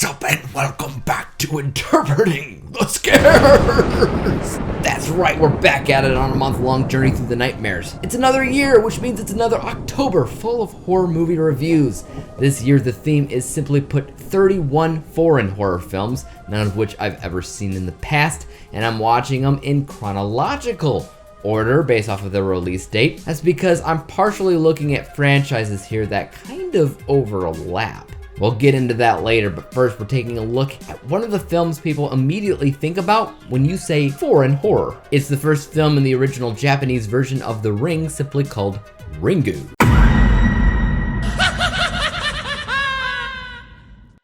What's up and welcome back to Interpreting the Scares! That's right, we're back at it on a month-long journey through the nightmares. It's another year, which means it's another October full of horror movie reviews. This year the theme is simply put 31 foreign horror films, none of which I've ever seen in the past, and I'm watching them in chronological order based off of their release date. That's because I'm partially looking at franchises here that kind of overlap. We'll get into that later, but first we're taking a look at one of the films people immediately think about when you say foreign horror. It's the first film in the original Japanese version of The Ring, simply called Ringu.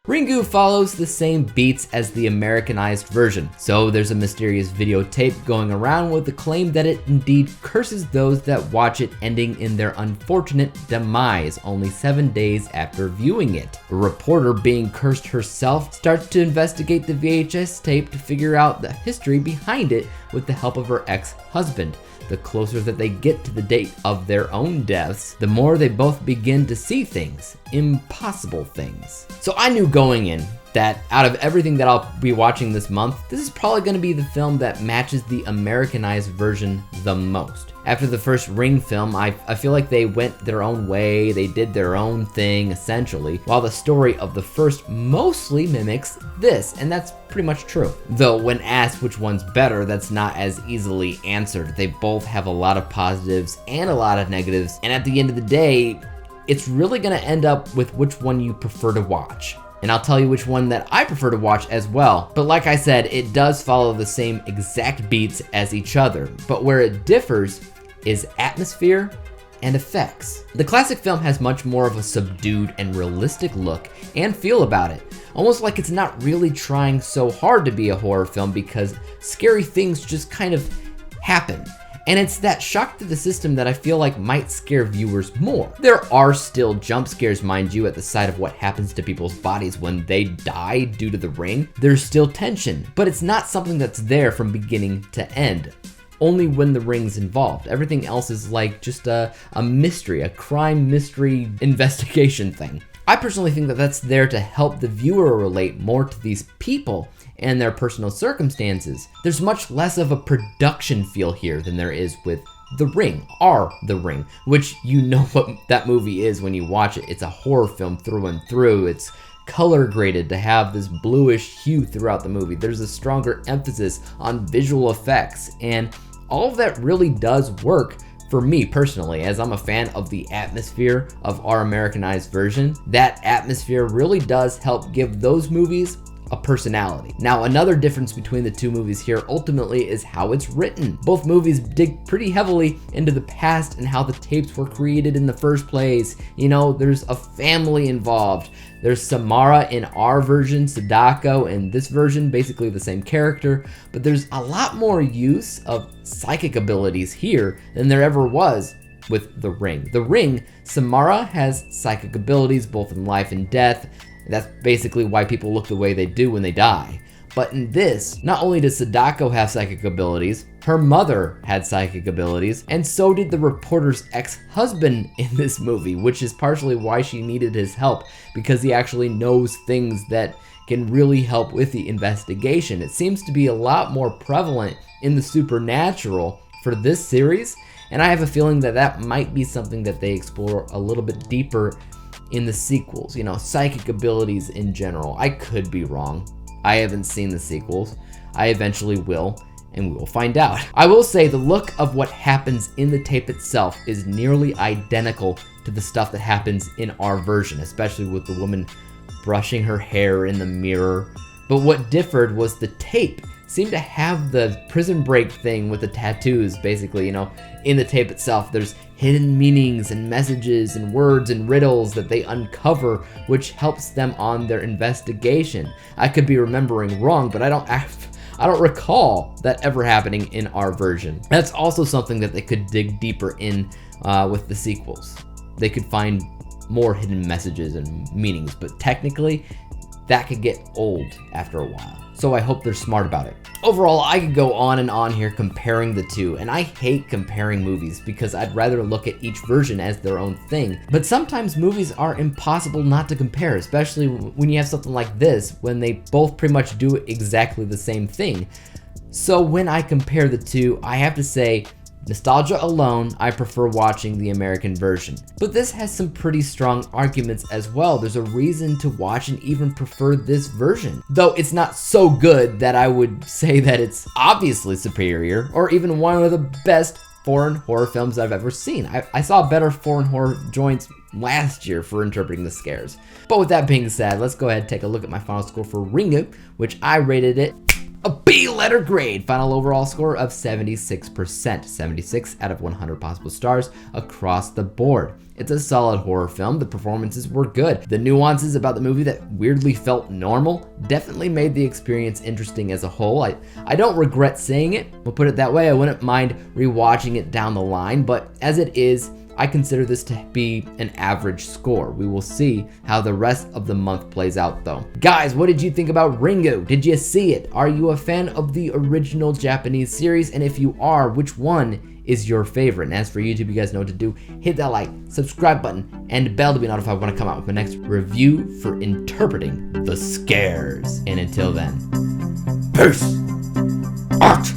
Ringu follows the same beats as the Americanized version, so there's a mysterious videotape going around with the claim that it indeed curses those that watch it, ending in their unfortunate demise only 7 days after viewing it. A reporter, being cursed herself, starts to investigate the VHS tape to figure out the history behind it with the help of her ex-husband. The closer that they get to the date of their own deaths, the more they both begin to see things, impossible things. So I knew going in that out of everything that I'll be watching this month, this is probably going to be the film that matches the Americanized version the most. After the first Ring film, I feel like they went their own way, they did their own thing essentially, while the story of the first mostly mimics this, and that's pretty much true. Though when asked which one's better, that's not as easily answered. They both have a lot of positives and a lot of negatives, and at the end of the day, it's really gonna end up with which one you prefer to watch. And I'll tell you which one that I prefer to watch as well. But like I said, it does follow the same exact beats as each other, but where it differs is atmosphere and effects. The classic film has much more of a subdued and realistic look and feel about it, almost like it's not really trying so hard to be a horror film because scary things just kind of happen. And it's that shock to the system that I feel like might scare viewers more. There are still jump scares, mind you, at the sight of what happens to people's bodies when they die due to the ring. There's still tension, but it's not something that's there from beginning to end. Only when the ring's involved. Everything else is like just a mystery, a crime mystery investigation thing. I personally think that that's there to help the viewer relate more to these people and their personal circumstances. There's much less of a production feel here than there is with The Ring, The Ring, which you know what that movie is when you watch it. It's a horror film through and through. It's color graded to have this bluish hue throughout the movie. There's a stronger emphasis on visual effects, and all of that really does work for me personally, as I'm a fan of the atmosphere of our Americanized version. That atmosphere really does help give those movies a personality. Now, another difference between the two movies here ultimately is how it's written. Both movies dig pretty heavily into the past and how the tapes were created in the first place. You know, there's a family involved. There's Samara in our version, Sadako in this version, basically the same character, but there's a lot more use of psychic abilities here than there ever was with The Ring. The Ring, Samara has psychic abilities both in life and death. That's basically why people look the way they do when they die. But in this, not only does Sadako have psychic abilities, her mother had psychic abilities, and so did the reporter's ex-husband in this movie, which is partially why she needed his help, because he actually knows things that can really help with the investigation. It seems to be a lot more prevalent in the supernatural for this series, and I have a feeling that that might be something that they explore a little bit deeper in the sequels. You know, psychic abilities in general. I could be wrong. I haven't seen the sequels. I eventually will, and we will find out. I will say the look of what happens in the tape itself is nearly identical to the stuff that happens in our version, especially with the woman brushing her hair in the mirror. But what differed was the tape seemed to have the prison break thing with the tattoos, basically, you know, in the tape itself. There's hidden meanings and messages and words and riddles that they uncover, which helps them on their investigation. I could be remembering wrong, but I don't recall that ever happening in our version. That's also something that they could dig deeper in with the sequels. They could find more hidden messages and meanings, but technically, that could get old after a while. So I hope they're smart about it. Overall, I could go on and on here comparing the two, and I hate comparing movies because I'd rather look at each version as their own thing. But sometimes movies are impossible not to compare, especially when you have something like this, when they both pretty much do exactly the same thing. So when I compare the two, I have to say, nostalgia alone, I prefer watching the American version. But this has some pretty strong arguments as well. There's a reason to watch and even prefer this version. Though it's not so good that I would say that it's obviously superior, or even one of the best foreign horror films I've ever seen. I saw better foreign horror joints last year for interpreting the scares. But with that being said, let's go ahead and take a look at my final score for Ringu, which I rated it a B letter grade. Final overall score of 76%, 76 out of 100 possible stars across the board. It's a solid horror film. The performances were good. The nuances about the movie that weirdly felt normal definitely made the experience interesting as a whole. I don't regret saying it. We'll put it that way. I wouldn't mind rewatching it down the line, but as it is, I consider this to be an average score. We will see how the rest of the month plays out though. Guys, what did you think about Ringu? Did you see it? Are you a fan of the original Japanese series? And if you are, which one is your favorite? And as for YouTube, you guys know what to do. Hit that like, subscribe button, and bell to be notified when I come out with my next review for interpreting the scares. And until then, peace out.